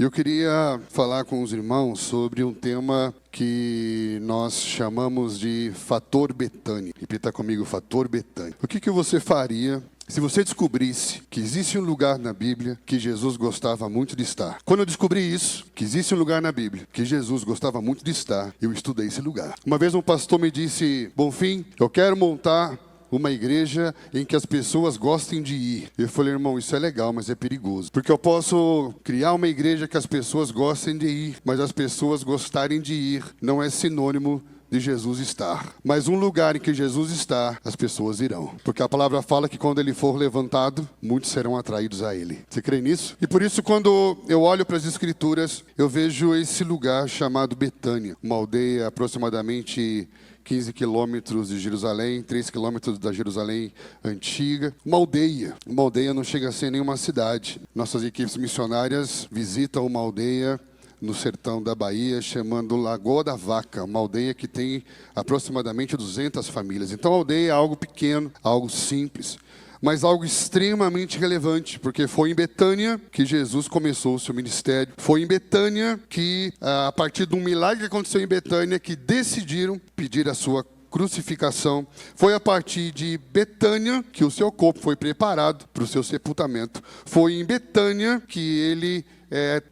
Eu queria falar com os irmãos sobre um tema que nós chamamos de fator Betânia. Repita comigo, fator Betânia. O que você faria se você descobrisse que existe um lugar na Bíblia que Jesus gostava muito de estar? Quando eu descobri isso, que existe um lugar na Bíblia que Jesus gostava muito de estar, eu estudei esse lugar. Uma vez um pastor me disse: Bonfim, eu quero montar uma igreja em que as pessoas gostem de ir. Eu falei: irmão, isso é legal, mas é perigoso. Porque eu posso criar uma igreja que as pessoas gostem de ir, mas as pessoas gostarem de ir não é sinônimo de Jesus estar. Mas um lugar em que Jesus está, as pessoas irão. Porque a palavra fala que quando ele for levantado, muitos serão atraídos a ele. Você crê nisso? E por isso, quando eu olho para as Escrituras, eu vejo esse lugar chamado Betânia, uma aldeia aproximadamente 15 quilômetros de Jerusalém, 3 quilômetros da Jerusalém antiga. Uma aldeia não chega a ser nenhuma cidade. Nossas equipes missionárias visitam uma aldeia no sertão da Bahia, chamando Lagoa da Vaca, uma aldeia que tem aproximadamente 200 famílias. Então a aldeia é algo pequeno, algo simples, mas algo extremamente relevante, porque foi em Betânia que Jesus começou o seu ministério. Foi em Betânia que, a partir de um milagre que aconteceu em Betânia, que decidiram pedir a sua crucificação. Foi a partir de Betânia que o seu corpo foi preparado para o seu sepultamento. Foi em Betânia que ele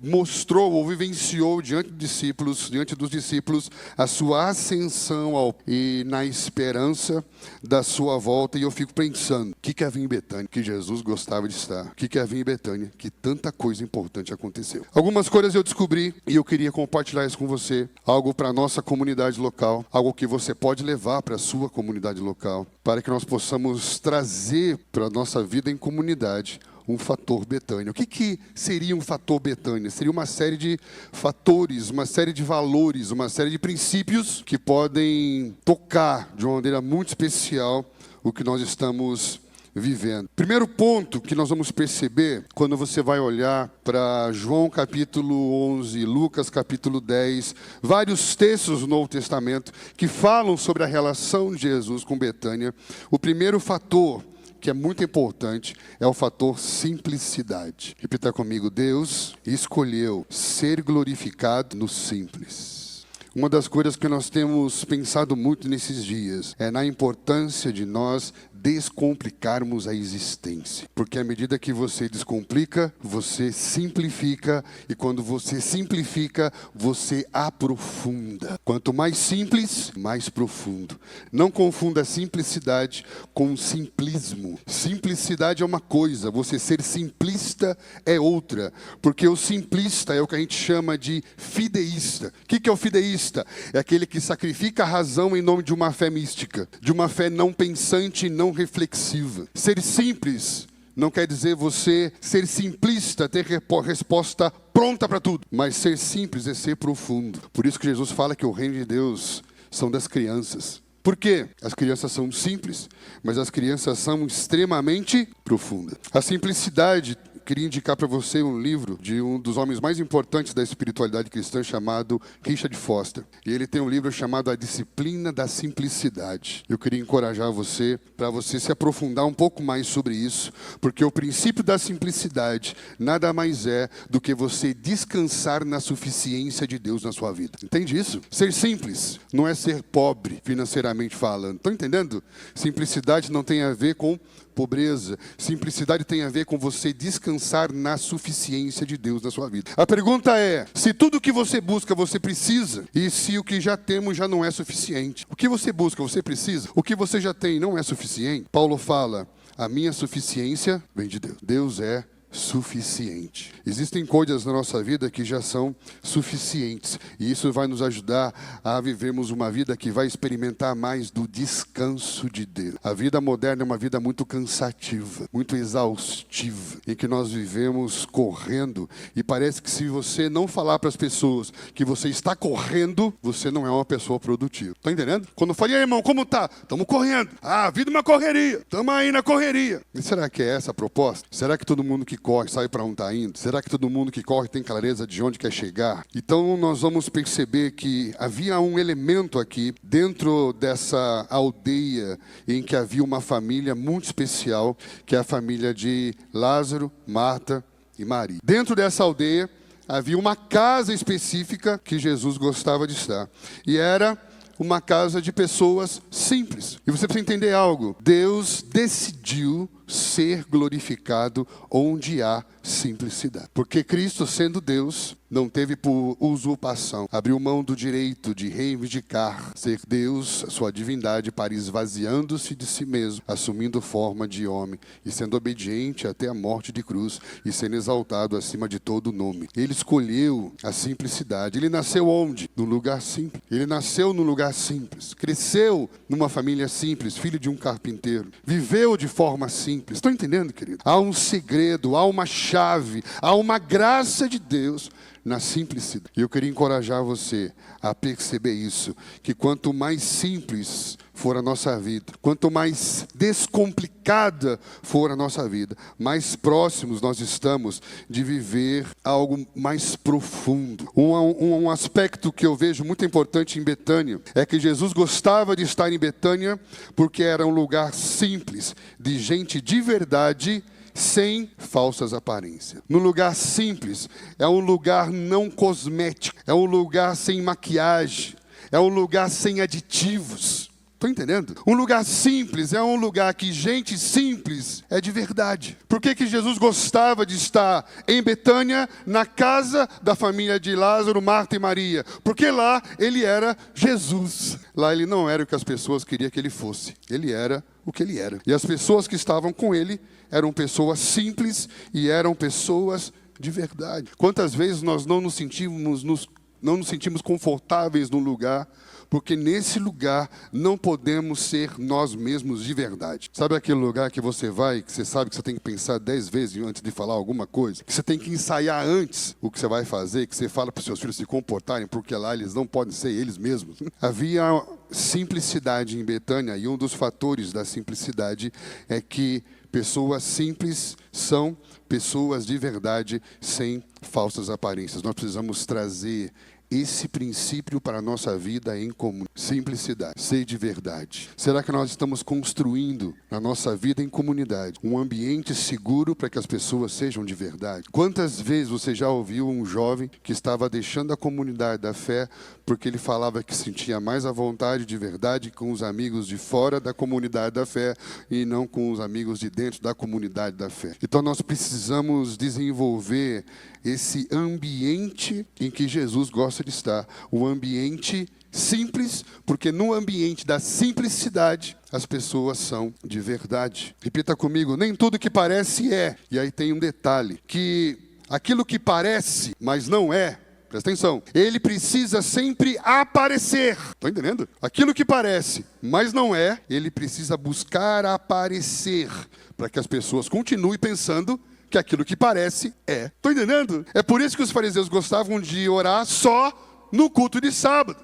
mostrou ou vivenciou diante dos discípulos a sua ascensão e na esperança da sua volta. E eu fico pensando, o que havia em Betânia que Jesus gostava de estar? O que havia em Betânia que tanta coisa importante aconteceu? Algumas coisas eu descobri e eu queria compartilhar isso com você, algo para a nossa comunidade local, algo que você pode levar para a sua comunidade local, para que nós possamos trazer para a nossa vida em comunidade um fator Betânia. O que seria um fator Betânia? Seria uma série de fatores, uma série de valores, uma série de princípios que podem tocar de uma maneira muito especial o que nós estamos vivendo. Primeiro ponto que nós vamos perceber quando você vai olhar para João capítulo 11, Lucas capítulo 10, vários textos do Novo Testamento que falam sobre a relação de Jesus com Betânia. O primeiro fator que é muito importante, é o fator simplicidade. Repita comigo: Deus escolheu ser glorificado no simples. Uma das coisas que nós temos pensado muito nesses dias é na importância de nós descomplicarmos a existência. Porque à medida que você descomplica, você simplifica, e quando você simplifica, você aprofunda. Quanto mais simples, mais profundo. Não confunda simplicidade com simplismo. Simplicidade é uma coisa, você ser simplista é outra. Porque o simplista é o que a gente chama de fideísta. O que é o fideísta? É aquele que sacrifica a razão em nome de uma fé mística, de uma fé não pensante e não reflexiva. Ser simples não quer dizer você ser simplista, ter resposta pronta para tudo. Mas ser simples é ser profundo. Por isso que Jesus fala que o reino de Deus são das crianças. Por quê? As crianças são simples, mas as crianças são extremamente profundas. A simplicidade, queria indicar para você um livro de um dos homens mais importantes da espiritualidade cristã, chamado Richard Foster. E ele tem um livro chamado A Disciplina da Simplicidade. Eu queria encorajar você, para você se aprofundar um pouco mais sobre isso, porque o princípio da simplicidade nada mais é do que você descansar na suficiência de Deus na sua vida. Entende isso? Ser simples não é ser pobre, financeiramente falando. Estão entendendo? Simplicidade não tem a ver com pobreza. Simplicidade tem a ver com você descansar na suficiência de Deus na sua vida. A pergunta é, se tudo o que você busca, você precisa, e se o que já temos já não é suficiente? O que você busca, você precisa? O que você já tem não é suficiente? Paulo fala, a minha suficiência vem de Deus. Deus é suficiente. Existem coisas na nossa vida que já são suficientes, e isso vai nos ajudar a vivermos uma vida que vai experimentar mais do descanso de Deus. A vida moderna é uma vida muito cansativa, muito exaustiva, em que nós vivemos correndo, e parece que se você não falar para as pessoas que você está correndo, você não é uma pessoa produtiva. Tá entendendo? Quando eu falei, irmão, como tá? Estamos correndo. A vida é uma correria. Estamos aí na correria. E será que é essa a proposta? Será que todo mundo que corre sabe para onde está indo? Será que todo mundo que corre tem clareza de onde quer chegar? Então nós vamos perceber que havia um elemento aqui dentro dessa aldeia em que havia uma família muito especial, que é a família de Lázaro, Marta e Maria. Dentro dessa aldeia havia uma casa específica que Jesus gostava de estar. E era uma casa de pessoas simples. E você precisa entender algo. Deus decidiu ser glorificado onde há simplicidade. Porque Cristo, sendo Deus, não teve por usurpação, abriu mão do direito de reivindicar ser Deus, sua divindade, para esvaziando-se de si mesmo, assumindo forma de homem e sendo obediente até a morte de cruz e sendo exaltado acima de todo nome. Ele escolheu a simplicidade. Ele nasceu onde? Num lugar simples. Ele nasceu num lugar simples. Cresceu numa família simples, filho de um carpinteiro. Viveu de forma simples. Estão entendendo, querido? Há um segredo, há uma chave, há uma graça de Deus na simplicidade. E eu queria encorajar você a perceber isso, que quanto mais simples for a nossa vida, quanto mais descomplicada for a nossa vida, mais próximos nós estamos de viver algo mais profundo. Um aspecto que eu vejo muito importante em Betânia é que Jesus gostava de estar em Betânia porque era um lugar simples, de gente de verdade, sem falsas aparências. No lugar simples, é um lugar não cosmético, é um lugar sem maquiagem, é um lugar sem aditivos. Estão entendendo? Um lugar simples é um lugar que gente simples é de verdade. Por que Jesus gostava de estar em Betânia, na casa da família de Lázaro, Marta e Maria? Porque lá ele era Jesus. Lá ele não era o que as pessoas queriam que ele fosse. Ele era o que ele era. E as pessoas que estavam com ele eram pessoas simples e eram pessoas de verdade. Quantas vezes nós não nos sentimos confortáveis no lugar, porque nesse lugar não podemos ser nós mesmos de verdade. Sabe aquele lugar que você vai, que você sabe que você tem que pensar 10 vezes antes de falar alguma coisa? Que você tem que ensaiar antes o que você vai fazer, que você fala para os seus filhos se comportarem, porque lá eles não podem ser eles mesmos. Havia simplicidade em Betânia, e um dos fatores da simplicidade é que pessoas simples são pessoas de verdade, sem falsas aparências. Nós precisamos trazer esse princípio para a nossa vida em comum. Simplicidade, ser de verdade. Será que nós estamos construindo na nossa vida em comunidade um ambiente seguro para que as pessoas sejam de verdade? Quantas vezes você já ouviu um jovem que estava deixando a comunidade da fé porque ele falava que sentia mais à vontade de verdade com os amigos de fora da comunidade da fé e não com os amigos de dentro da comunidade da fé? Então nós precisamos desenvolver esse ambiente em que Jesus gosta de estar, um ambiente simples, porque no ambiente da simplicidade as pessoas são de verdade. Repita comigo: nem tudo que parece é. E aí tem um detalhe, que aquilo que parece, mas não é, presta atenção, ele precisa sempre aparecer. Estão entendendo? Aquilo que parece, mas não é, ele precisa buscar aparecer, para que as pessoas continuem pensando que aquilo que parece é. Estão entendendo? É por isso que os fariseus gostavam de orar só no culto de sábado.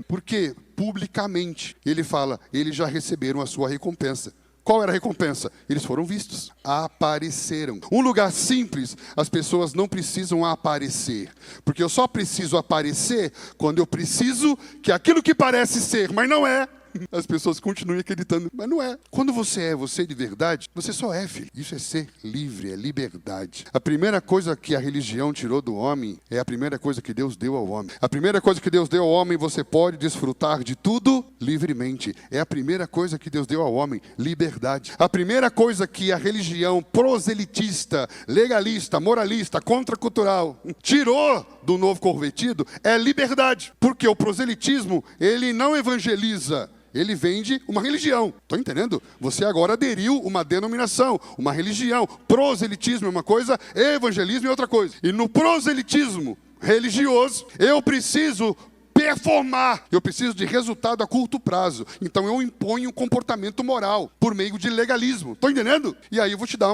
Porque publicamente ele fala, eles já receberam a sua recompensa. Qual era a recompensa? Eles foram vistos, apareceram. Um lugar simples, as pessoas não precisam aparecer. Porque eu só preciso aparecer quando eu preciso que aquilo que parece ser, mas não é, as pessoas continuam acreditando, mas não é. Quando você é você de verdade, você só é, filho. Isso é ser livre, é liberdade. A primeira coisa que a religião tirou do homem é a primeira coisa que Deus deu ao homem. A primeira coisa que Deus deu ao homem, você pode desfrutar de tudo livremente. É a primeira coisa que Deus deu ao homem, liberdade. A primeira coisa que a religião proselitista, legalista, moralista, contracultural tirou do novo convertido é liberdade. Porque o proselitismo, ele não evangeliza, ele vende uma religião. Estão entendendo? Você agora aderiu uma denominação, uma religião. Proselitismo é uma coisa, evangelismo é outra coisa. E no proselitismo religioso, eu preciso performar, eu preciso de resultado a curto prazo. Então eu imponho um comportamento moral por meio de legalismo. Estão entendendo? E aí eu vou te dar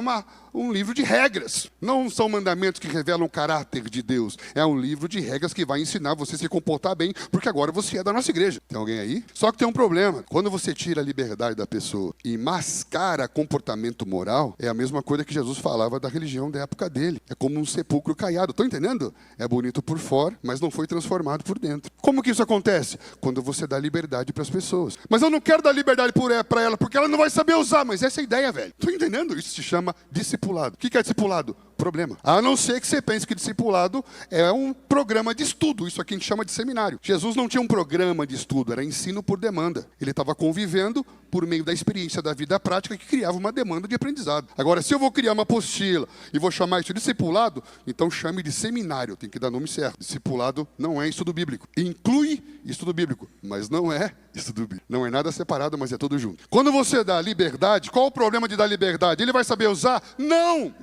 um livro de regras. Não são mandamentos que revelam o caráter de Deus. É um livro de regras que vai ensinar você a se comportar bem, porque agora você é da nossa igreja. Tem alguém aí? Só que tem um problema. Quando você tira a liberdade da pessoa e mascara comportamento moral, é a mesma coisa que Jesus falava da religião da época dele. É como um sepulcro caiado. Estão entendendo? É bonito por fora, mas não foi transformado por dentro. Como que isso acontece? Quando você dá liberdade para as pessoas. Mas eu não quero dar liberdade para ela, porque ela não vai saber usar. Mas essa é a ideia, velho. Estão entendendo? Isso se chama discipulado. O que é discipulado? Problema. A não ser que você pense que discipulado é um programa de estudo. Isso aqui a gente chama de seminário. Jesus não tinha um programa de estudo, era ensino por demanda. Ele estava convivendo por meio da experiência da vida prática que criava uma demanda de aprendizado. Agora, se eu vou criar uma apostila e vou chamar isso de discipulado, então chame de seminário, tem que dar nome certo. Discipulado não é estudo bíblico. Inclui estudo bíblico, mas não é estudo bíblico. Não é nada separado, mas é tudo junto. Quando você dá liberdade, qual o problema de dar liberdade? Ele vai saber usar? Não!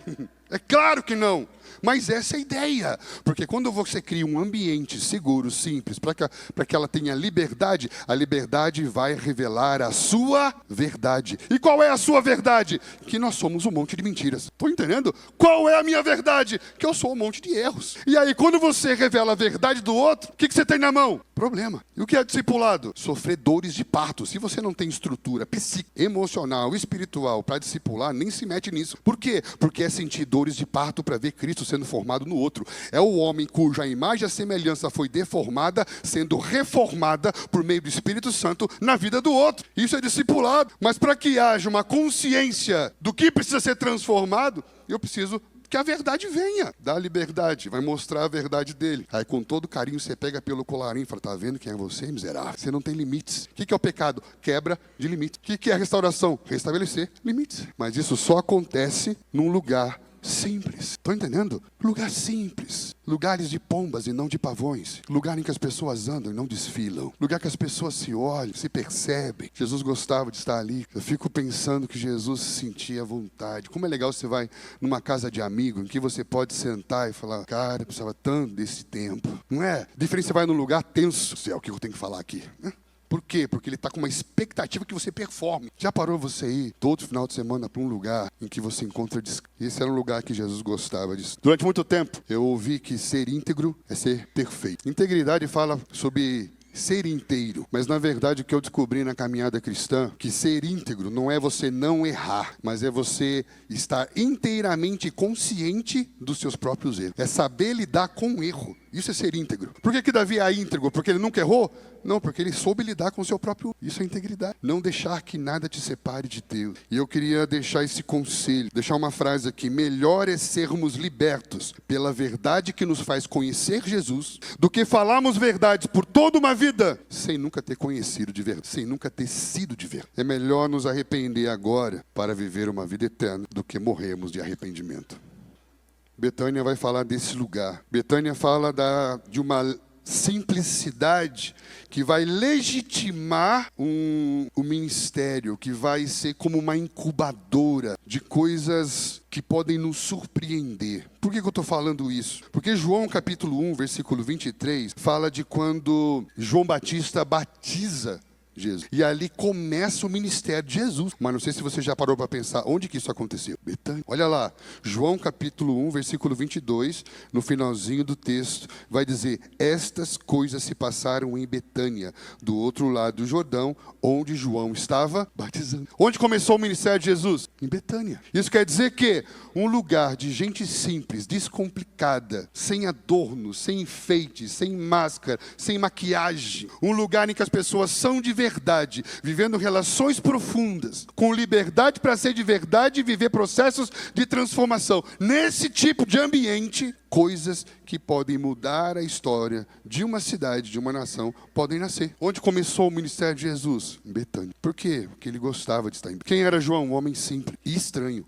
É claro que não. Mas essa é a ideia. Porque quando você cria um ambiente seguro, simples, para que ela tenha liberdade, a liberdade vai revelar a sua verdade. E qual é a sua verdade? Que nós somos um monte de mentiras. Estou entendendo? Qual é a minha verdade? Que eu sou um monte de erros. E aí, quando você revela a verdade do outro, o que você tem na mão? Problema. E o que é discipulado? Sofrer dores de parto. Se você não tem estrutura psíquica, emocional, espiritual para discipular, nem se mete nisso. Por quê? Porque é sentir dores de parto para ver Cristo sendo formado no outro. É o homem cuja imagem e semelhança foi deformada, sendo reformada por meio do Espírito Santo na vida do outro. Isso é discipulado. Mas para que haja uma consciência do que precisa ser transformado, eu preciso que a verdade venha. Dá liberdade, vai mostrar a verdade dele. Aí com todo carinho você pega pelo colarinho e fala, tá vendo quem é você, miserável? Você não tem limites. O que é o pecado? Quebra de limites. O que é a restauração? Restabelecer limites. Mas isso só acontece num lugar simples. Estão entendendo? Lugar simples. Lugares de pombas e não de pavões. Lugar em que as pessoas andam e não desfilam. Lugar que as pessoas se olham, se percebem. Jesus gostava de estar ali. Eu fico pensando que Jesus sentia vontade. Como é legal você vai numa casa de amigo em que você pode sentar e falar, cara, eu precisava tanto desse tempo. Não é? Diferente você vai num lugar tenso. É o que eu tenho que falar aqui. Por quê? Porque ele está com uma expectativa que você performe. Já parou você ir todo final de semana para um lugar em que você encontra descanso? Esse era um lugar que Jesus gostava disso. Durante muito tempo, eu ouvi que ser íntegro é ser perfeito. Integridade fala sobre ser inteiro. Mas, na verdade, o que eu descobri na caminhada cristã, que ser íntegro não é você não errar, mas é você estar inteiramente consciente dos seus próprios erros. É saber lidar com o erro. Isso é ser íntegro. Por que Davi é íntegro? Porque ele nunca errou? Não, porque ele soube lidar com o seu próprio... Isso é integridade. Não deixar que nada te separe de Deus. E eu queria deixar esse conselho, deixar uma frase aqui. Melhor é sermos libertos pela verdade que nos faz conhecer Jesus, do que falarmos verdades por toda uma vida, sem nunca ter conhecido de verdade, sem nunca ter sido de verdade. É melhor nos arrepender agora para viver uma vida eterna, do que morrermos de arrependimento. Betânia vai falar desse lugar. Betânia fala de uma simplicidade que vai legitimar o ministério, que vai ser como uma incubadora de coisas que podem nos surpreender. Por que eu estou falando isso? Porque João capítulo 1, versículo 23, fala de quando João Batista batiza Jesus. E ali começa o ministério de Jesus. Mas não sei se você já parou para pensar onde que isso aconteceu. Betânia. Olha lá, João capítulo 1, versículo 22, no finalzinho do texto, vai dizer, estas coisas se passaram em Betânia, do outro lado do Jordão, onde João estava batizando. Onde começou o ministério de Jesus? Em Betânia. Isso quer dizer que um lugar de gente simples, descomplicada, sem adorno, sem enfeite, sem máscara, sem maquiagem. Um lugar em que as pessoas são de verdade, vivendo relações profundas, com liberdade para ser de verdade e viver processos de transformação. Nesse tipo de ambiente, coisas que podem mudar a história de uma cidade, de uma nação, podem nascer. Onde começou o ministério de Jesus? Em Betânia. Por quê? Porque ele gostava de estar em Betânia. Quem era João? Um homem simples e estranho.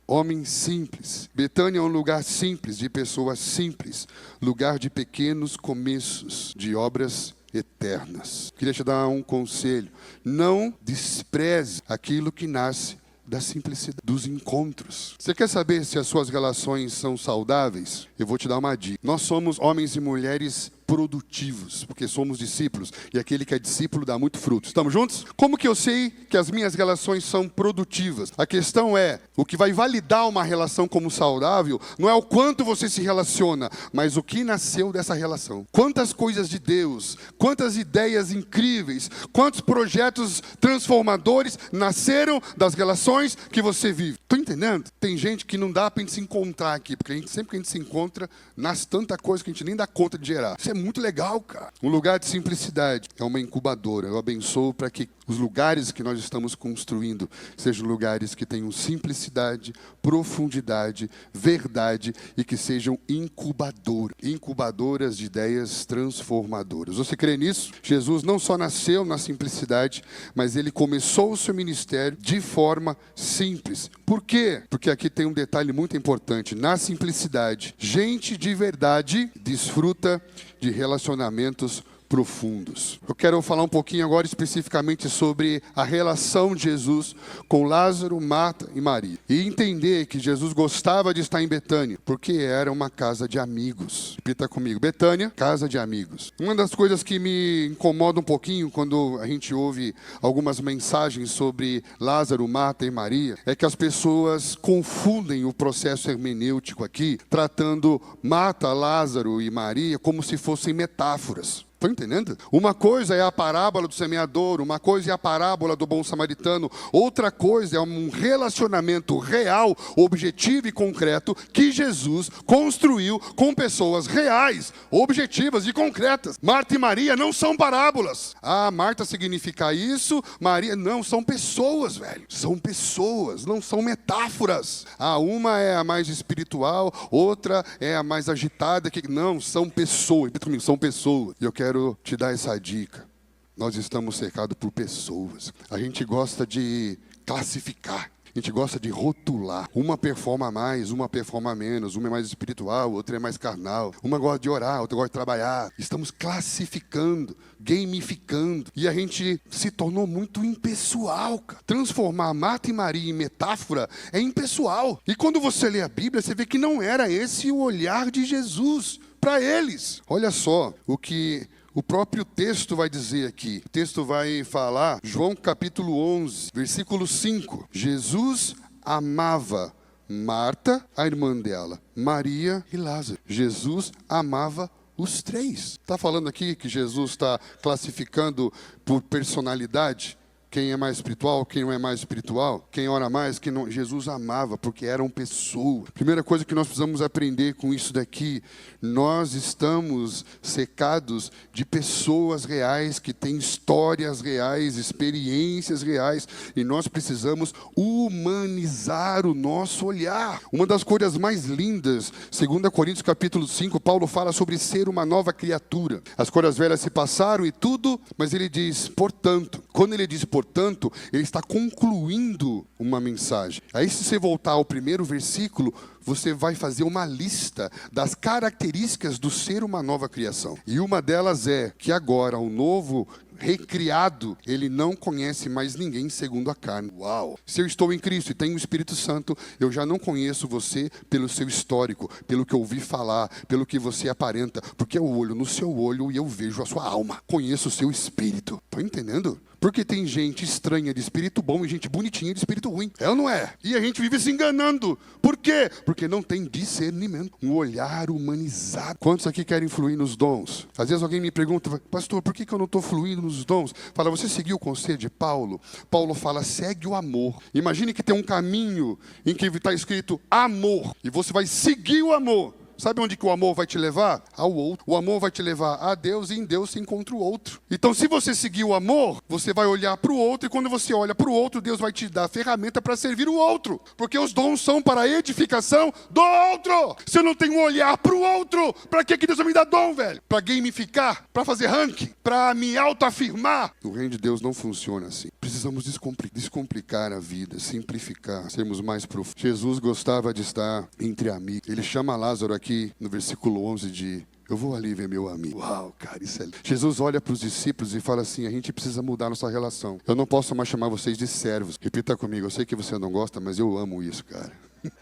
Homem simples. Betânia é um lugar simples, de pessoas simples. Lugar de pequenos começos, de obras eternas. Queria te dar um conselho. Não despreze aquilo que nasce da simplicidade, dos encontros. Você quer saber se as suas relações são saudáveis? Eu vou te dar uma dica. Nós somos homens e mulheres produtivos, porque somos discípulos, e aquele que é discípulo dá muito fruto. Estamos juntos? Como que eu sei que as minhas relações são produtivas? A questão é, o que vai validar uma relação como saudável, não é o quanto você se relaciona, mas o que nasceu dessa relação. Quantas coisas de Deus, quantas ideias incríveis, quantos projetos transformadores nasceram das relações que você vive. Estou entendendo? Tem gente que não dá para a gente se encontrar aqui, porque sempre que a gente se encontra, nasce tanta coisa que a gente nem dá conta de gerar. Isso é muito legal, cara. Um lugar de simplicidade é uma incubadora. Eu abençoo para que os lugares que nós estamos construindo sejam lugares que tenham simplicidade, profundidade, verdade e que sejam incubadoras de ideias transformadoras. Você crê nisso? Jesus não só nasceu na simplicidade, mas ele começou o seu ministério de forma simples. Por quê? Porque aqui tem um detalhe muito importante. Na simplicidade, gente de verdade desfruta de relacionamentos profundos. Eu quero falar um pouquinho agora especificamente sobre a relação de Jesus com Lázaro, Marta e Maria. E entender que Jesus gostava de estar em Betânia, porque era uma casa de amigos. Repita comigo, Betânia, casa de amigos. Uma das coisas que me incomoda um pouquinho quando a gente ouve algumas mensagens sobre Lázaro, Marta e Maria, é que as pessoas confundem o processo hermenêutico aqui, tratando Marta, Lázaro e Maria como se fossem metáforas. Estão entendendo? Uma coisa é a parábola do semeador, uma coisa é a parábola do bom samaritano, outra coisa é um relacionamento real, objetivo e concreto que Jesus construiu com pessoas reais, objetivas e concretas. Marta e Maria não são parábolas. Ah, Marta significa isso, Maria... Não, são pessoas, velho. São pessoas, não são metáforas. Ah, uma é a mais espiritual, outra é a mais agitada. Não, são pessoas. Repita comigo, são pessoas. E eu quero te dar essa dica. Nós estamos cercados por pessoas. A gente gosta de classificar. A gente gosta de rotular. Uma performa mais, uma performa menos. Uma é mais espiritual, outra é mais carnal. Uma gosta de orar, outra gosta de trabalhar. Estamos classificando, gamificando. E a gente se tornou muito impessoal, cara. Transformar Marta e Maria em metáfora é impessoal. E quando você lê a Bíblia, você vê que não era esse o olhar de Jesus para eles. Olha só o que o próprio texto vai dizer aqui. O texto vai falar, João capítulo 11, versículo 5. Jesus amava Marta, a irmã dela, Maria e Lázaro. Jesus amava os três. Está falando aqui que Jesus está classificando por personalidade? Quem é mais espiritual, quem não é mais espiritual, quem ora mais, quem não. Jesus amava, porque eram pessoas. Primeira coisa que nós precisamos aprender com isso daqui, nós estamos cercados de pessoas reais, que têm histórias reais, experiências reais, e nós precisamos humanizar o nosso olhar. Uma das coisas mais lindas, 2 Coríntios capítulo 5, Paulo fala sobre ser uma nova criatura. As coisas velhas se passaram e tudo, mas ele diz, portanto. Quando ele diz portanto, ele está concluindo uma mensagem. Aí se você voltar ao primeiro versículo, você vai fazer uma lista das características do ser uma nova criação. E uma delas é que agora o novo recriado, ele não conhece mais ninguém segundo a carne. Uau! Se eu estou em Cristo e tenho o Espírito Santo, eu já não conheço você pelo seu histórico, pelo que eu ouvi falar, pelo que você aparenta, porque eu olho no seu olho e eu vejo a sua alma. Conheço o seu espírito. Estão entendendo? Porque tem gente estranha de espírito bom e gente bonitinha de espírito ruim. É ou não é? E a gente vive se enganando. Por quê? Porque não tem discernimento. Um olhar humanizado. Quantos aqui querem fluir nos dons? Às vezes alguém me pergunta, pastor, por que eu não estou fluindo nos dons? Fala, você seguiu o conselho de Paulo? Paulo fala, segue o amor. Imagine que tem um caminho em que está escrito amor. E você vai seguir o amor. Sabe onde que o amor vai te levar? Ao outro. O amor vai te levar a Deus e em Deus se encontra o outro. Então, se você seguir o amor, você vai olhar para o outro e quando você olha para o outro, Deus vai te dar a ferramenta para servir o outro. Porque os dons são para a edificação do outro. Se eu não tenho um olhar para o outro, para que Deus vai me dar dom, velho? Para gamificar? Para fazer ranking? Para me autoafirmar? O reino de Deus não funciona assim. Precisamos descomplicar a vida, simplificar, sermos mais profundos. Jesus gostava de estar entre amigos. Ele chama Lázaro aqui no versículo 11 de eu vou ali ver meu amigo. Uau, cara, isso é lindo. Jesus olha para os discípulos e fala assim, a gente precisa mudar nossa relação. Eu não posso mais chamar vocês de servos. Repita comigo, eu sei que você não gosta, mas eu amo isso, cara.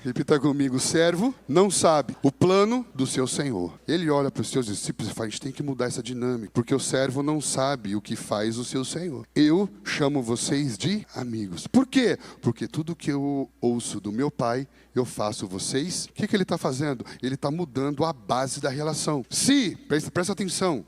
Repita comigo, o servo não sabe o plano do seu senhor. Ele olha para os seus discípulos e fala, a gente tem que mudar essa dinâmica, porque o servo não sabe o que faz o seu senhor. Eu chamo vocês de amigos. Por quê? Porque tudo que eu ouço do meu pai, eu faço vocês. O que ele está fazendo? Ele está mudando a base da relação. Se, presta atenção,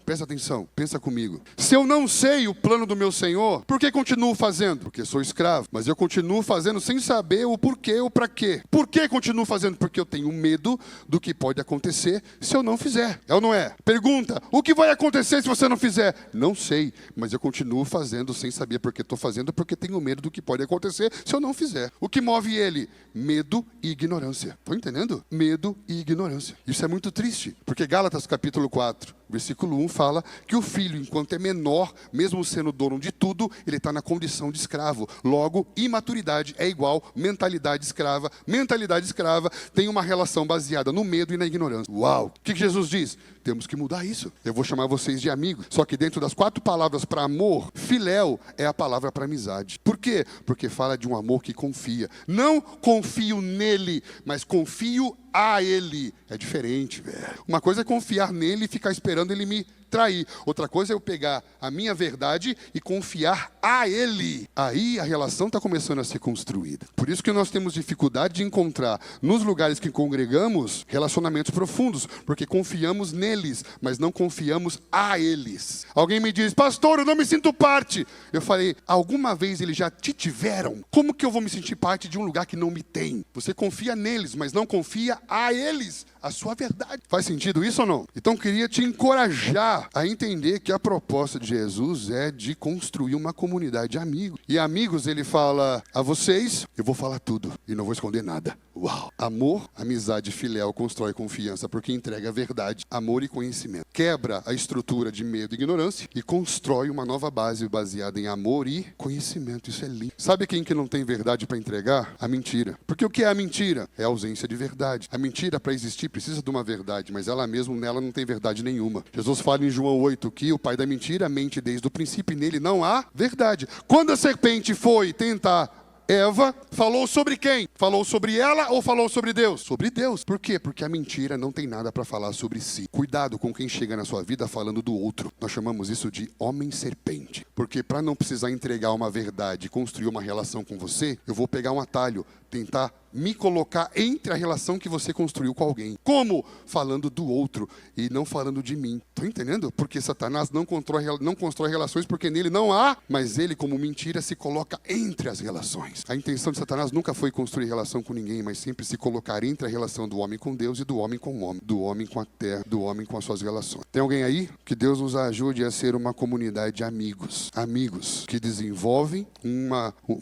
pensa comigo. Se eu não sei o plano do meu senhor, por que continuo fazendo? Porque sou escravo, mas eu continuo fazendo sem saber o porquê ou para quê. Por Por que continuo fazendo? Porque eu tenho medo do que pode acontecer se eu não fizer. É ou não é? Pergunta, o que vai acontecer se você não fizer? Não sei, mas eu continuo fazendo sem saber por que estou fazendo, porque tenho medo do que pode acontecer se eu não fizer. O que move ele? Medo e ignorância. Estão entendendo? Medo e ignorância. Isso é muito triste, porque Gálatas capítulo 4, versículo 1 fala que o filho, enquanto é menor, mesmo sendo dono de tudo, ele está na condição de escravo. Logo, imaturidade é igual mentalidade escrava. Mentalidade escrava tem uma relação baseada no medo e na ignorância. Uau! O que Jesus diz? Temos que mudar isso. Eu vou chamar vocês de amigos. Só que dentro das 4 palavras para amor, filéu é a palavra para amizade. Por quê? Porque fala de um amor que confia. Não confio nele, mas confio a ele. É diferente, velho. Uma coisa é confiar nele e ficar esperando ele me trair. Outra coisa é eu pegar a minha verdade e confiar a ele. Aí a relação está começando a ser construída. Por isso que nós temos dificuldade de encontrar nos lugares que congregamos relacionamentos profundos, porque confiamos neles, mas não confiamos a eles. Alguém me diz, pastor, eu não me sinto parte. Eu falei, alguma vez eles já te tiveram? Como que eu vou me sentir parte de um lugar que não me tem? Você confia neles, mas não confia a eles. A sua verdade. Faz sentido isso ou não? Então queria te encorajar a entender que a proposta de Jesus é de construir uma comunidade de amigos. E amigos, ele fala a vocês, eu vou falar tudo e não vou esconder nada. Uau! Amor, amizade filéu constrói confiança porque entrega a verdade, amor e conhecimento. Quebra a estrutura de medo e ignorância e constrói uma nova base baseada em amor e conhecimento. Isso é lindo. Sabe quem que não tem verdade para entregar? A mentira. Porque o que é a mentira? É a ausência de verdade. A mentira, para existir, precisa de uma verdade, mas ela mesma nela não tem verdade nenhuma. Jesus fala em João 8 que o pai da mentira mente desde o princípio e nele não há verdade. Quando a serpente foi tentar Eva, falou sobre quem? Falou sobre ela ou falou sobre Deus? Sobre Deus. Por quê? Porque a mentira não tem nada para falar sobre si. Cuidado com quem chega na sua vida falando do outro. Nós chamamos isso de homem-serpente. Porque para não precisar entregar uma verdade e construir uma relação com você, eu vou pegar um atalho, tentar me colocar entre a relação que você construiu com alguém. Como? Falando do outro e não falando de mim. Estão entendendo? Porque Satanás não constrói relações porque nele não há, mas ele, como mentira, se coloca entre as relações. A intenção de Satanás nunca foi construir relação com ninguém, mas sempre se colocar entre a relação do homem com Deus e do homem com o homem, do homem com a terra, do homem com as suas relações. Tem alguém aí? Que Deus nos ajude a ser uma comunidade de amigos. Amigos que desenvolvem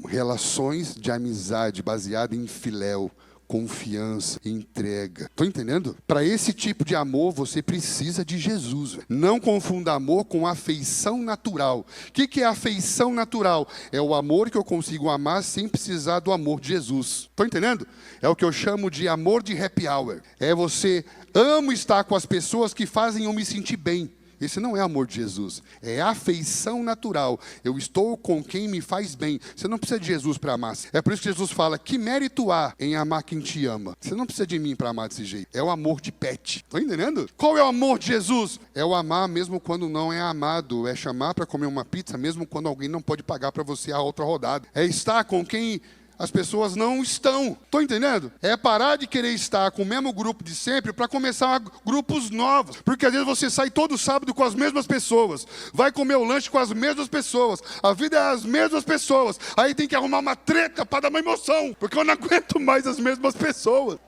relações de amizade baseada em filéu, confiança, entrega. Estão entendendo? Para esse tipo de amor, você precisa de Jesus. Não confunda amor com afeição natural. O que é afeição natural? É o amor que eu consigo amar sem precisar do amor de Jesus. Estão entendendo? É o que eu chamo de amor de happy hour. É você amo estar com as pessoas que fazem eu me sentir bem. Esse não é amor de Jesus, é afeição natural. Eu estou com quem me faz bem. Você não precisa de Jesus para amar. É por isso que Jesus fala, que mérito há em amar quem te ama? Você não precisa de mim para amar desse jeito. É o amor de pet. Estão entendendo? Qual é o amor de Jesus? É o amar mesmo quando não é amado. É chamar para comer uma pizza mesmo quando alguém não pode pagar para você a outra rodada. É estar com quem as pessoas não estão. Estão entendendo? É parar de querer estar com o mesmo grupo de sempre para começar grupos novos. Porque às vezes você sai todo sábado com as mesmas pessoas. Vai comer o lanche com as mesmas pessoas. A vida é as mesmas pessoas. Aí tem que arrumar uma treta para dar uma emoção. Porque eu não aguento mais as mesmas pessoas.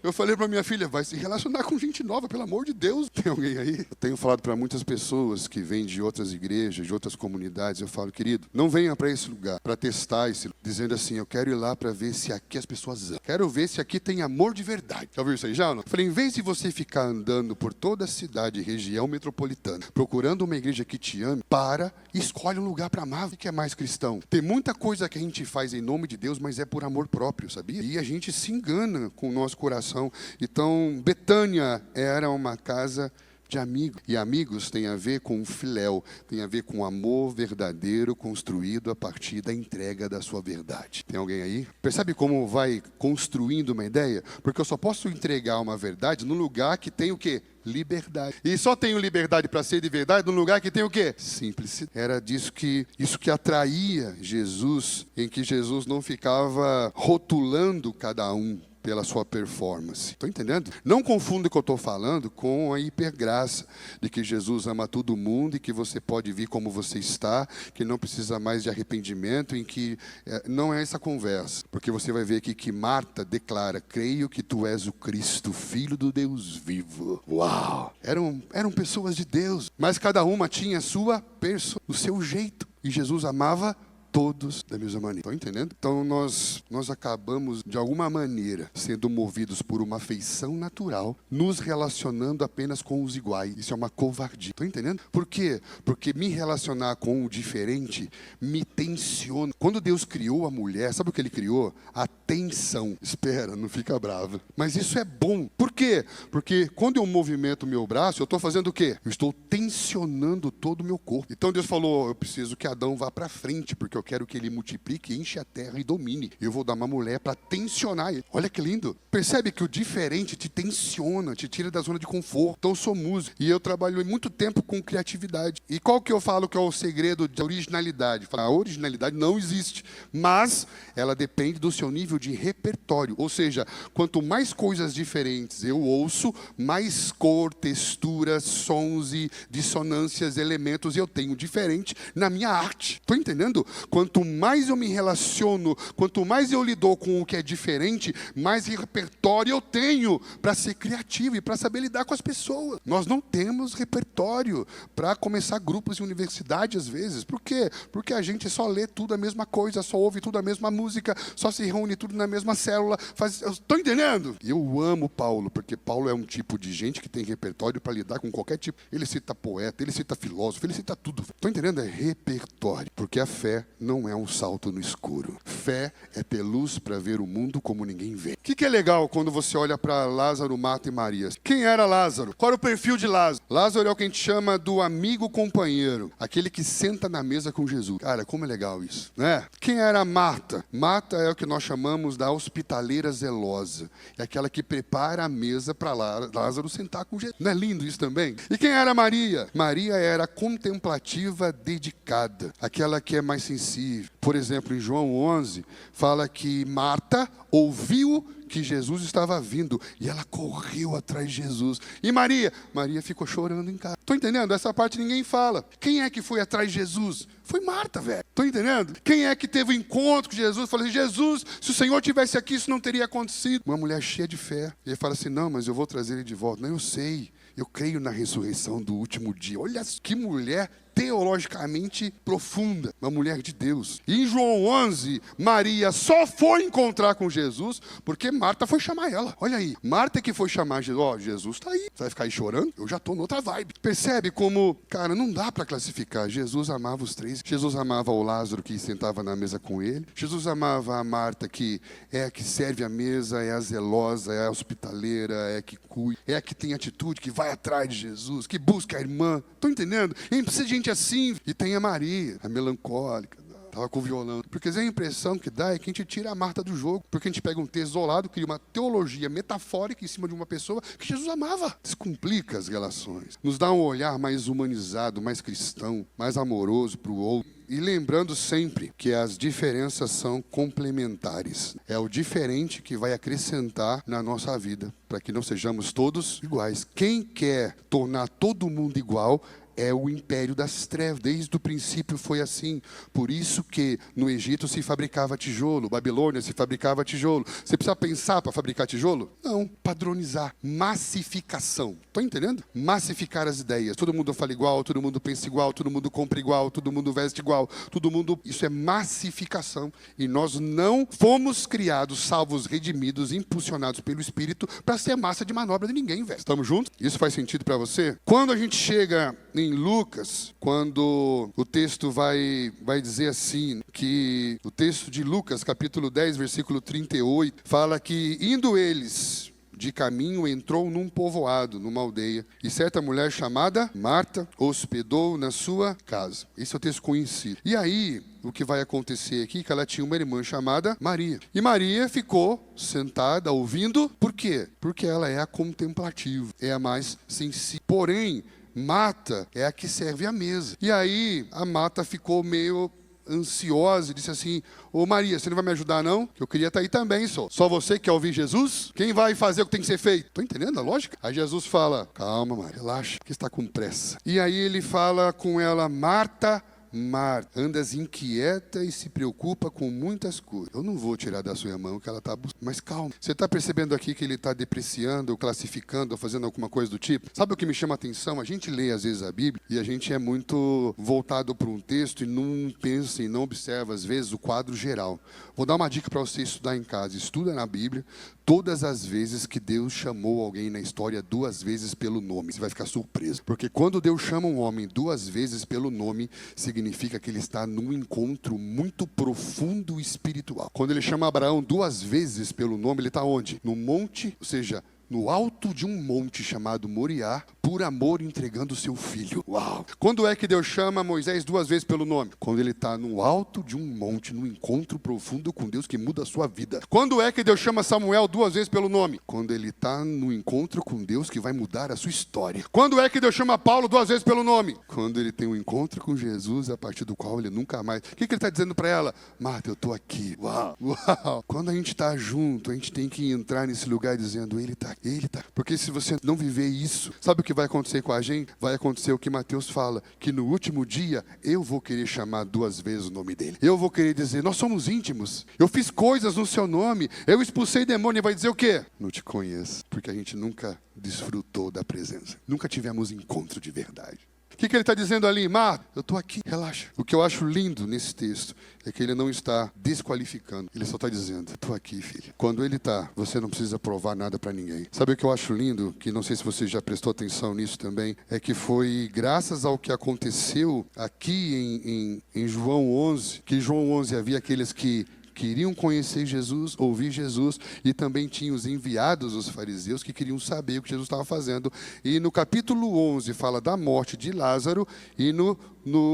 Eu falei para minha filha, vai se relacionar com gente nova, pelo amor de Deus. Tem alguém aí? Eu tenho falado para muitas pessoas que vêm de outras igrejas, de outras comunidades. Eu falo, querido, não venha para esse lugar, para testar esse lugar. Dizendo assim, eu quero ir lá para ver se aqui as pessoas amam. Quero ver se aqui tem amor de verdade. Já ouviu isso aí já ou não? Eu falei, em vez de você ficar andando por toda a cidade, região metropolitana, procurando uma igreja que te ame, e escolhe um lugar para amar. O que é mais cristão? Tem muita coisa que a gente faz em nome de Deus, mas é por amor próprio, sabia? E a gente se engana com o nosso coração. Então, Betânia era uma casa de amigos. E amigos tem a ver com filéu, tem a ver com amor verdadeiro construído a partir da entrega da sua verdade. Tem alguém aí? Percebe como vai construindo uma ideia? Porque eu só posso entregar uma verdade no lugar que tem o quê? Liberdade. E só tenho liberdade para ser de verdade no lugar que tem o quê? Simplicidade. Era isso que atraía Jesus, em que Jesus não ficava rotulando cada um. pela sua performance. Estão entendendo? Não confunda o que eu estou falando com a hipergraça, de que Jesus ama todo mundo e que você pode vir como você está, que não precisa mais de arrependimento, em que não é essa conversa. Porque você vai ver aqui que Marta declara: creio que tu és o Cristo, Filho do Deus vivo. Uau! Eram pessoas de Deus, mas cada uma tinha a sua o seu jeito. E Jesus amava todos da mesma maneira. Estão entendendo? Então nós acabamos, de alguma maneira, sendo movidos por uma afeição natural, nos relacionando apenas com os iguais. Isso é uma covardia. Estão entendendo? Por quê? Porque me relacionar com o diferente me tensiona. Quando Deus criou a mulher, sabe o que Ele criou? A tensão. Espera, não fica brava. Mas isso é bom. Por quê? Porque quando eu movimento o meu braço, eu estou fazendo o quê? Eu estou tensionando todo o meu corpo. Então Deus falou: eu preciso que Adão vá para frente, porque eu quero que ele multiplique, enche a terra e domine. Eu vou dar uma mulher para tensionar ele. Olha que lindo. Percebe que o diferente te tensiona, te tira da zona de conforto. Então eu sou músico e eu trabalho muito tempo com criatividade. E qual que eu falo que é o segredo da originalidade? A originalidade não existe, mas ela depende do seu nível de repertório. Ou seja, quanto mais coisas diferentes eu ouço, mais cor, textura, sons e dissonâncias, elementos eu tenho diferente na minha arte. Estou entendendo? Quanto mais eu me relaciono, quanto mais eu lido com o que é diferente, mais repertório eu tenho para ser criativo e para saber lidar com as pessoas. Nós não temos repertório para começar grupos em universidade às vezes. Por quê? Porque a gente só lê tudo a mesma coisa, só ouve tudo a mesma música, só se reúne tudo na mesma célula. Estou entendendo? E eu amo Paulo, porque Paulo é um tipo de gente que tem repertório para lidar com qualquer tipo. Ele cita poeta, ele cita filósofo, ele cita tudo. Estou entendendo? É repertório. Porque a fé não é um salto no escuro. Fé é ter luz para ver o mundo como ninguém vê. O que é legal quando você olha para Lázaro, Marta e Maria? Quem era Lázaro? Qual era o perfil de Lázaro? Lázaro é o que a gente chama do amigo companheiro, aquele que senta na mesa com Jesus. Cara, como é legal isso, né? Quem era Marta? Marta é o que nós chamamos da hospitaleira zelosa. É aquela que prepara a mesa para Lázaro sentar com Jesus. Não é lindo isso também? E quem era Maria? Maria era contemplativa, dedicada, aquela que é mais sensível. Por exemplo, em João 11, fala que Marta ouviu que Jesus estava vindo e ela correu atrás de Jesus. E Maria ficou chorando em casa. Estou entendendo? Essa parte ninguém fala. Quem é que foi atrás de Jesus? Foi Marta, velho. Estou entendendo? Quem é que teve o encontro com Jesus? Falei: Jesus, se o Senhor tivesse aqui, isso não teria acontecido. Uma mulher cheia de fé. E ele fala assim: não, mas eu vou trazer ele de volta. Não, eu sei. Eu creio na ressurreição do último dia. Olha que mulher teologicamente profunda, uma mulher de Deus. E em João 11, Maria só foi encontrar com Jesus porque Marta foi chamar ela. Olha aí, Marta que foi chamar Jesus. Ó, Jesus está aí. Você vai ficar aí chorando? Eu já estou noutra vibe. Percebe como, cara, não dá para classificar. Jesus amava os três. Jesus amava o Lázaro que sentava na mesa com ele. Jesus amava a Marta que é a que serve a mesa, é a zelosa, é a hospitaleira, é a que cuida, é a que tem atitude, que vai atrás de Jesus, que busca a irmã. Estão entendendo? E precisa de gente assim. E tem a Maria, a melancólica, estava com violão. Porque a impressão que dá é que a gente tira a Marta do jogo. Porque a gente pega um texto isolado, cria uma teologia metafórica em cima de uma pessoa que Jesus amava. Descomplica as relações. Nos dá um olhar mais humanizado, mais cristão, mais amoroso para o outro. E lembrando sempre que as diferenças são complementares. É o diferente que vai acrescentar na nossa vida, para que não sejamos todos iguais. Quem quer tornar todo mundo igual é o império das trevas. Desde o princípio foi assim. Por isso que no Egito se fabricava tijolo, Babilônia se fabricava tijolo. Você precisa pensar para fabricar tijolo? Não. Padronizar. Massificação. Estão entendendo? Massificar as ideias. Todo mundo fala igual, todo mundo pensa igual, todo mundo compra igual, todo mundo veste igual, todo mundo... Isso é massificação. E nós não fomos criados, salvos, redimidos, impulsionados pelo Espírito para ser massa de manobra de ninguém, velho. Estamos juntos? Isso faz sentido para você? Quando a gente chega em Lucas, quando o texto vai dizer assim, que o texto de Lucas, capítulo 10, versículo 38, fala que indo eles de caminho, entrou num povoado, numa aldeia, e certa mulher chamada Marta hospedou na sua casa. Esse é o texto conhecido. E aí, o que vai acontecer aqui é que ela tinha uma irmã chamada Maria. E Maria ficou sentada, ouvindo. Por quê? Porque ela é a contemplativa, é a mais sensível. Porém, Marta é a que serve a mesa. E aí, a Marta ficou meio ansiosa e disse assim: ô Maria, você não vai me ajudar não? Que eu queria estar aí também, só você quer ouvir Jesus? Quem vai fazer o que tem que ser feito? Estou entendendo a lógica? Aí Jesus fala: calma, Maria, relaxa, que está com pressa. E aí ele fala com ela: Marta, Marta, andas inquieta e se preocupa com muitas coisas. Eu não vou tirar da sua mão que ela está buscando. Mas calma, você está percebendo aqui que ele está depreciando, ou classificando, ou fazendo alguma coisa do tipo? Sabe o que me chama a atenção? A gente lê às vezes a Bíblia e a gente é muito voltado para um texto e não pensa e não observa às vezes o quadro geral. Vou dar uma dica para você estudar em casa. Estuda na Bíblia todas as vezes que Deus chamou alguém na história 2 vezes pelo nome. Você vai ficar surpreso. Porque quando Deus chama um homem 2 vezes pelo nome, significa que ele está num encontro muito profundo espiritual. Quando ele chama Abraão 2 vezes pelo nome, ele está onde? No monte, ou seja, no alto de um monte chamado Moriá, por amor entregando o seu filho. Uau! Quando é que Deus chama Moisés 2 vezes pelo nome? Quando ele está no alto de um monte, num encontro profundo com Deus que muda a sua vida. Quando é que Deus chama Samuel 2 vezes pelo nome? Quando ele está no encontro com Deus que vai mudar a sua história. Quando é que Deus chama Paulo 2 vezes pelo nome? Quando ele tem um encontro com Jesus, a partir do qual ele nunca mais... O que ele está dizendo para ela? Marta, eu estou aqui. Uau! Uau! Quando a gente está junto, a gente tem que entrar nesse lugar dizendo: ele está aqui. Ele está. Porque se você não viver isso, sabe o que vai acontecer com a gente? Vai acontecer o que Mateus fala, que no último dia eu vou querer chamar 2 vezes o nome dele. Eu vou querer dizer: nós somos íntimos. Eu fiz coisas no seu nome. Eu expulsei demônio. E vai dizer o quê? Não te conheço. Porque a gente nunca desfrutou da presença. Nunca tivemos encontro de verdade. O que ele está dizendo ali? Marta, eu estou aqui, relaxa. O que eu acho lindo nesse texto é que ele não está desqualificando. Ele só está dizendo: estou aqui, filho. Quando ele está, você não precisa provar nada para ninguém. Sabe o que eu acho lindo? Que não sei se você já prestou atenção nisso também. É que foi graças ao que aconteceu aqui em João 11, que em João 11 havia aqueles que queriam conhecer Jesus, ouvir Jesus, e também tinha os enviados, os fariseus, que queriam saber o que Jesus estava fazendo. E no capítulo 11 fala da morte de Lázaro, e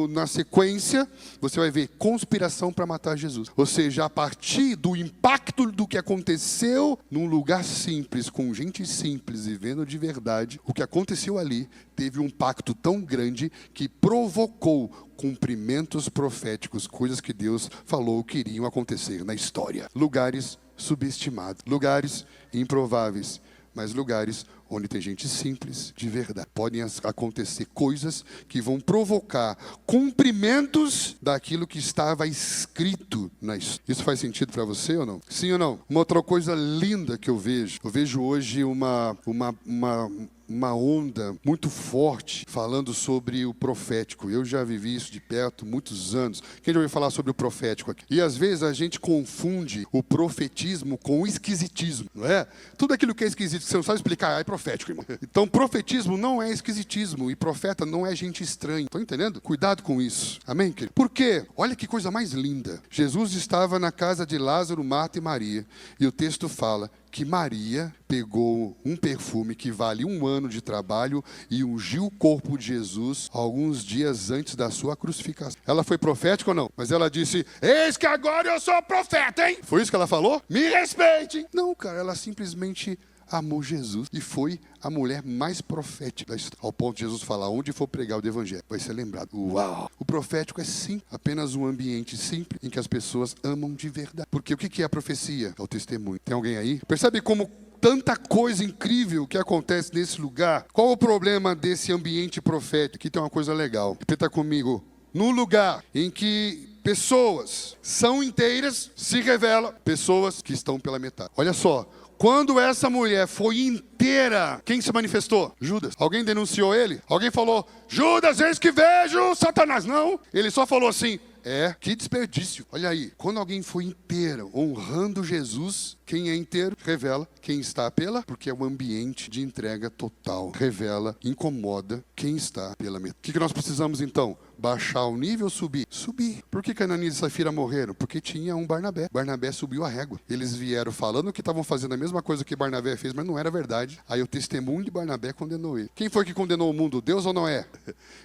na sequência você vai ver conspiração para matar Jesus. Ou seja, a partir do impacto do que aconteceu num lugar simples, com gente simples e vendo de verdade, o que aconteceu ali teve um impacto tão grande que provocou cumprimentos proféticos, coisas que Deus falou que iriam acontecer na história. Lugares subestimados, lugares improváveis, mas lugares onde tem gente simples, de verdade. Podem acontecer coisas que vão provocar cumprimentos daquilo que estava escrito na história. Isso faz sentido para você ou não? Sim ou não? Uma outra coisa linda que eu vejo hoje uma onda muito forte falando sobre o profético. Eu já vivi isso de perto muitos anos. Quem já ouviu falar sobre o profético aqui? E às vezes a gente confunde o profetismo com o esquisitismo, não é? Tudo aquilo que é esquisito, que você não sabe explicar, é profético, irmão. Então, profetismo não é esquisitismo e profeta não é gente estranha. Estão entendendo? Cuidado com isso. Amém, querido? Por quê? Olha que coisa mais linda. Jesus estava na casa de Lázaro, Marta e Maria. E o texto fala que Maria pegou um perfume que vale 1 ano de trabalho e ungiu o corpo de Jesus alguns dias antes da sua crucificação. Ela foi profética ou não? Mas ela disse: eis que agora eu sou profeta, hein? Foi isso que ela falou? Me respeite! Não, cara, ela simplesmente amou Jesus e foi a mulher mais profética da história. Ao ponto de Jesus falar: onde for pregar o evangelho, vai ser lembrado. Uau! O profético é sim apenas um ambiente simples em que as pessoas amam de verdade. Porque o que é a profecia? É o testemunho. Tem alguém aí? Percebe como tanta coisa incrível que acontece nesse lugar? Qual o problema desse ambiente profético? Aqui tem uma coisa legal. Repita comigo. No lugar em que pessoas são inteiras, se revela pessoas que estão pela metade. Olha só. Quando essa mulher foi inteira, quem se manifestou? Judas. Alguém denunciou ele? Alguém falou: Judas, eis que vejo Satanás. Não. Ele só falou assim: que desperdício. Olha aí, quando alguém foi inteira, honrando Jesus, quem é inteiro, revela quem está pela, porque é um ambiente de entrega total. Revela, incomoda quem está pela metade. O que nós precisamos então? Baixar o nível ou subir? Subir. Por que Ananias e Safira morreram? Porque tinha um Barnabé. Barnabé subiu a régua. Eles vieram falando que estavam fazendo a mesma coisa que Barnabé fez, mas não era verdade. Aí o testemunho de Barnabé condenou ele. Quem foi que condenou o mundo? Deus ou Noé?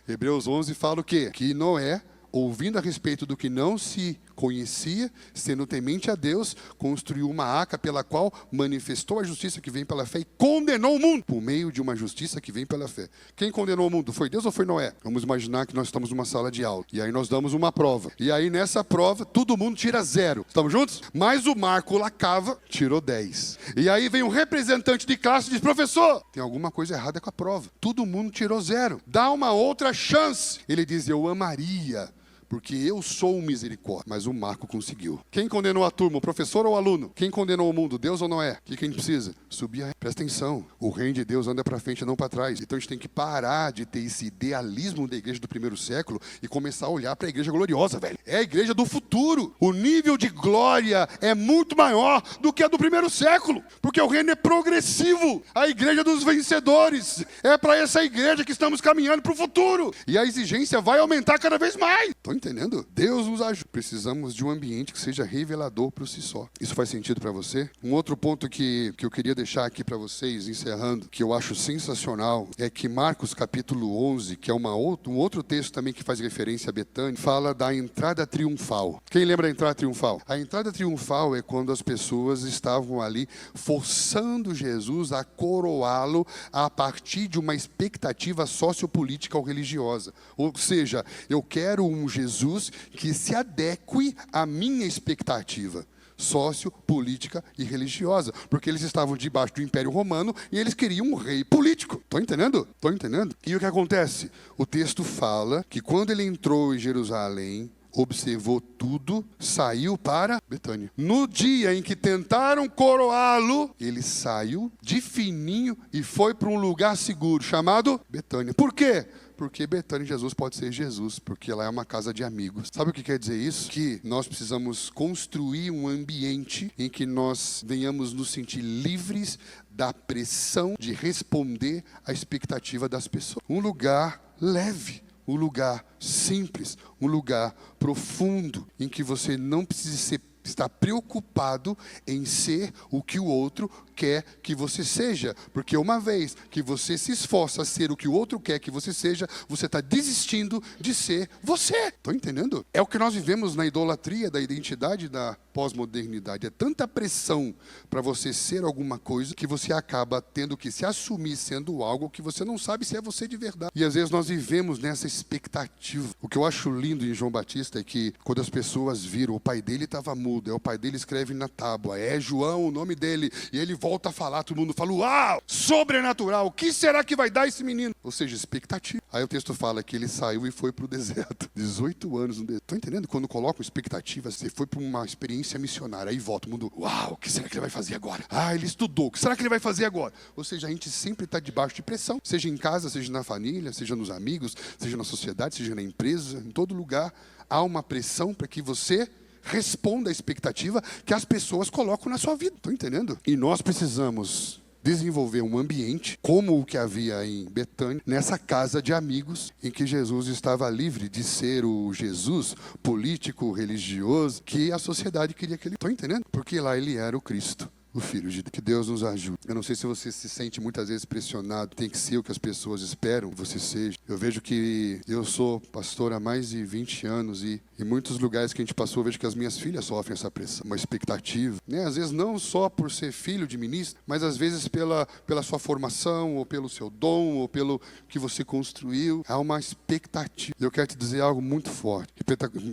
Hebreus 11 fala o quê? Que Noé ouvindo a respeito do que não se conhecia, sendo temente a Deus, construiu uma arca pela qual manifestou a justiça que vem pela fé e condenou o mundo por meio de uma justiça que vem pela fé. Quem condenou o mundo? Foi Deus ou foi Noé? Vamos imaginar que nós estamos numa sala de aula e aí nós damos uma prova. E aí nessa prova todo mundo tira 0. Estamos juntos? Mas o Marco Lacava tirou 10. E aí vem um representante de classe e diz: professor, tem alguma coisa errada com a prova. Todo mundo tirou 0. Dá uma outra chance. Ele diz: eu amaria, porque eu sou um misericórdia. Mas o Marco conseguiu. Quem condenou a turma, o professor ou o aluno? Quem condenou o mundo, Deus ou Noé? O que a gente precisa? Subir a... Presta atenção, o reino de Deus anda para frente e não para trás. Então a gente tem que parar de ter esse idealismo da igreja do primeiro século e começar a olhar para a igreja gloriosa, velho. É a igreja do futuro. O nível de glória é muito maior do que a do primeiro século, porque o reino é progressivo. A igreja dos vencedores. É para essa igreja que estamos caminhando para o futuro. E a exigência vai aumentar cada vez mais. Estão entendendo? Deus nos ajuda. Precisamos de um ambiente que seja revelador por si só. Isso faz sentido para você? Um outro ponto que eu queria deixar aqui para vocês, encerrando, que eu acho sensacional, é que Marcos capítulo 11, que é um outro texto também que faz referência a Betânia, fala da entrada triunfal. Quem lembra da entrada triunfal? A entrada triunfal é quando as pessoas estavam ali forçando Jesus a coroá-lo a partir de uma expectativa sociopolítica ou religiosa. Ou seja, eu quero um Jesus que se adeque à minha expectativa sociopolítica e religiosa, porque eles estavam debaixo do Império Romano e eles queriam um rei político. Estão entendendo? Estão entendendo? E o que acontece? O texto fala que quando ele entrou em Jerusalém, observou tudo, saiu para Betânia. No dia em que tentaram coroá-lo, ele saiu de fininho e foi para um lugar seguro, chamado Betânia. Por quê? Porque Betânia, Jesus pode ser Jesus, porque ela é uma casa de amigos. Sabe o que quer dizer isso? Que nós precisamos construir um ambiente em que nós venhamos nos sentir livres da pressão de responder à expectativa das pessoas. Um lugar leve, um lugar simples, um lugar profundo, em que você não precisa estar preocupado em ser o que o outro quer que você seja, porque uma vez que você se esforça a ser o que o outro quer que você seja, você está desistindo de ser você. Estão entendendo? É o que nós vivemos na idolatria da identidade da pós-modernidade. É tanta pressão para você ser alguma coisa que você acaba tendo que se assumir sendo algo que você não sabe se é você de verdade. E às vezes nós vivemos nessa expectativa. O que eu acho lindo em João Batista é que quando as pessoas viram, o pai dele estava mudo, o pai dele escreve na tábua, é João o nome dele, e ele volta a falar, todo mundo fala: uau, sobrenatural, o que será que vai dar esse menino? Ou seja, expectativa. Aí o texto fala que ele saiu e foi para o deserto. 18 anos no deserto. Estão entendendo? Quando colocam expectativa, você foi para uma experiência missionária, aí volta o mundo: uau, o que será que ele vai fazer agora? Ah, ele estudou, o que será que ele vai fazer agora? Ou seja, a gente sempre está debaixo de pressão, seja em casa, seja na família, seja nos amigos, seja na sociedade, seja na empresa, em todo lugar há uma pressão para que você responda à expectativa que as pessoas colocam na sua vida. Estão entendendo? E nós precisamos desenvolver um ambiente como o que havia em Betânia, nessa casa de amigos, em que Jesus estava livre de ser o Jesus político, religioso, que a sociedade queria que ele... Estão entendendo? Porque lá ele era o Cristo, o Filho de Deus. Que Deus nos ajude. Eu não sei se você se sente muitas vezes pressionado, tem que ser o que as pessoas esperam que você seja. Eu vejo que eu sou pastor há mais de 20 anos e em muitos lugares que a gente passou, eu vejo que as minhas filhas sofrem essa pressão, uma expectativa. Às vezes não só por ser filho de ministro, mas às vezes pela sua formação, ou pelo seu dom, ou pelo que você construiu. Há uma expectativa. Eu quero te dizer algo muito forte.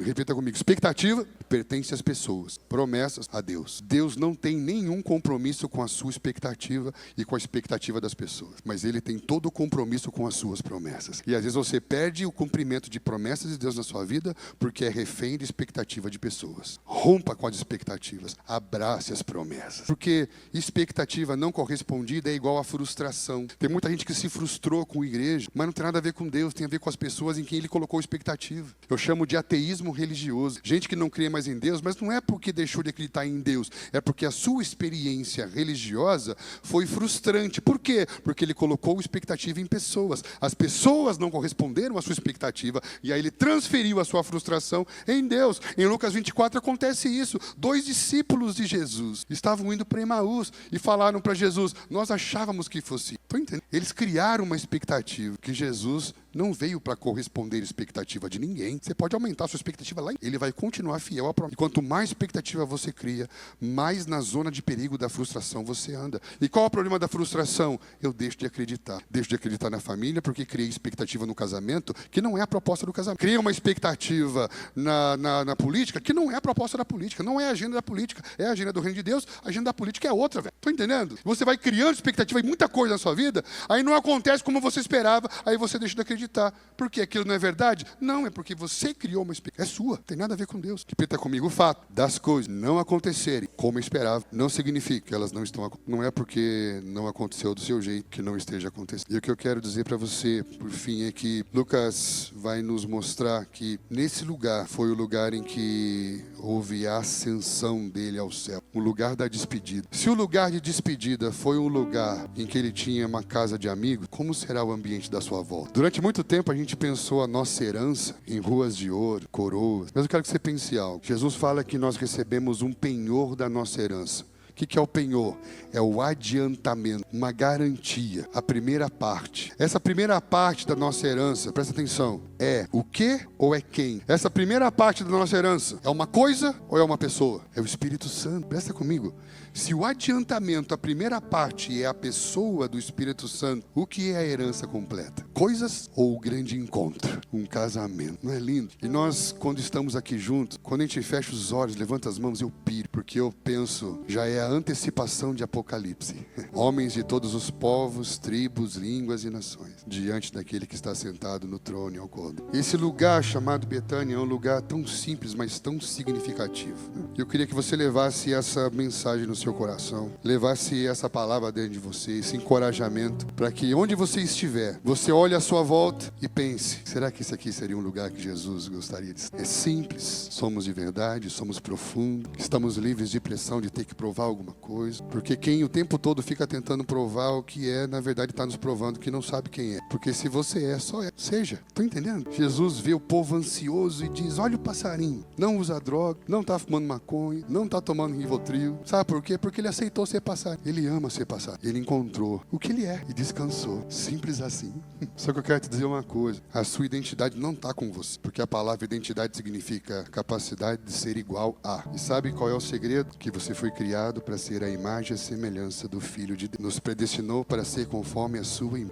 Repita comigo. Expectativa pertence às pessoas. Promessas a Deus. Deus não tem nenhum compromisso com a sua expectativa e com a expectativa das pessoas. Mas Ele tem todo o compromisso com as suas promessas. E às vezes você perde o cumprimento de promessas de Deus na sua vida porque é refém de expectativa de pessoas. Rompa com as expectativas. Abrace as promessas. Porque expectativa não correspondida é igual a frustração. Tem muita gente que se frustrou com a igreja, mas não tem nada a ver com Deus, tem a ver com as pessoas em quem Ele colocou expectativa. Eu chamo de ateísmo religioso. Gente que não crê mais em Deus, mas não é porque deixou de acreditar em Deus, é porque a sua experiência religiosa foi frustrante. Por quê? Porque ele colocou expectativa em pessoas. As pessoas não corresponderam à sua expectativa e aí ele transferiu a sua frustração em Deus. Em Lucas 24 acontece isso. 2 discípulos de Jesus estavam indo para Emaús e falaram para Jesus: nós achávamos que fosse. Estão entendendo? Eles criaram uma expectativa que Jesus não veio para corresponder à expectativa de ninguém. Você pode aumentar a sua expectativa lá, ele vai continuar fiel à promessa. E quanto mais expectativa você cria, mais na zona de perigo da frustração você anda. E qual é o problema da frustração? Eu deixo de acreditar. Deixo de acreditar na família porque criei expectativa no casamento que não é a proposta do casamento. Criei uma expectativa na política que não é a proposta da política, não é a agenda da política, é a agenda do reino de Deus, a agenda da política é outra, velho. Tô entendendo? Você vai criando expectativa em muita coisa na sua vida, aí não acontece como você esperava, aí você deixa de acreditar. Por quê? Aquilo não é verdade? Não, é porque você criou uma expectativa. É sua, não tem nada a ver com Deus. Repita comigo, o fato das coisas não acontecerem como esperava, não significa que elas não estão acontecendo. Não é porque não aconteceu do seu jeito que não esteja acontecendo. E o que eu quero dizer para você, por fim, é que Lucas vai nos mostrar que nesse lugar foi o lugar em que houve a ascensão dele ao céu, o lugar da despedida. Se o lugar de despedida foi um lugar em que ele tinha uma casa de amigos, como será o ambiente da sua volta? Durante muito tempo a gente pensou a nossa herança em ruas de ouro, coroas, mas eu quero que você pense algo. Jesus fala que nós recebemos um penhor da nossa herança. O que é o penhor? É o adiantamento, uma garantia, a primeira parte. Essa primeira parte da nossa herança, presta atenção, é o que ou é quem? Essa primeira parte da nossa herança é uma coisa ou é uma pessoa? É o Espírito Santo, presta comigo. Se o adiantamento, a primeira parte é a pessoa do Espírito Santo, o que é a herança completa? Coisas ou o grande encontro? Um casamento, não é lindo? E nós, quando estamos aqui juntos, quando a gente fecha os olhos, levanta as mãos, eu piro, porque eu penso, já é a antecipação de Apocalipse. Homens de todos os povos, tribos, línguas e nações, diante daquele que está sentado no trono e ao cordeiro. Esse lugar chamado Betânia é um lugar tão simples, mas tão significativo. Eu queria que você levasse essa mensagem no seu coração, levasse essa palavra dentro de você, esse encorajamento, para que onde você estiver, você olhe à sua volta e pense, será que esse aqui seria um lugar que Jesus gostaria de estar? É simples, somos de verdade, somos profundos, estamos livres de pressão de ter que provar alguma coisa, porque quem o tempo todo fica tentando provar o que é, na verdade está nos provando que não sabe quem é, porque se você é, só é, seja, estão entendendo? Jesus vê o povo ansioso e diz, olha o passarinho, não usa droga, não está fumando maconha, não está tomando Rivotril, sabe por quê? Porque ele aceitou ser passarinho, ele ama ser passarinho, ele encontrou o que ele é e descansou, simples assim. Só que eu quero te dizer uma coisa, a sua identidade não está com você, porque a palavra identidade significa capacidade de ser igual a, e sabe qual é o segredo? Que você foi criado para ser a imagem e a semelhança do Filho de Deus, nos predestinou para ser conforme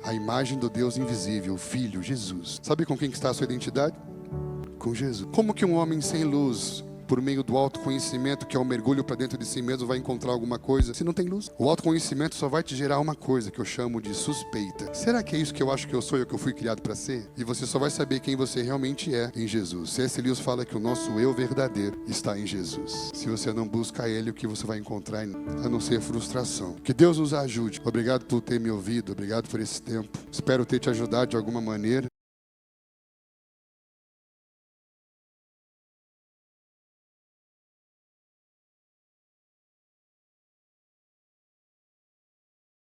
a imagem do Deus invisível, o Filho, Jesus. Sabe com quem que está a sua identidade? Com Jesus. Como que um homem sem luz, por meio do autoconhecimento, que é um mergulho para dentro de si mesmo, vai encontrar alguma coisa se não tem luz? O autoconhecimento só vai te gerar uma coisa que eu chamo de suspeita. Será que é isso que eu acho que eu sou e o que eu fui criado para ser? E você só vai saber quem você realmente é em Jesus. C.S. Lewis fala que o nosso eu verdadeiro está em Jesus. Se você não busca Ele, o que você vai encontrar a não ser frustração. Que Deus nos ajude. Obrigado por ter me ouvido, obrigado por esse tempo. Espero ter te ajudado de alguma maneira.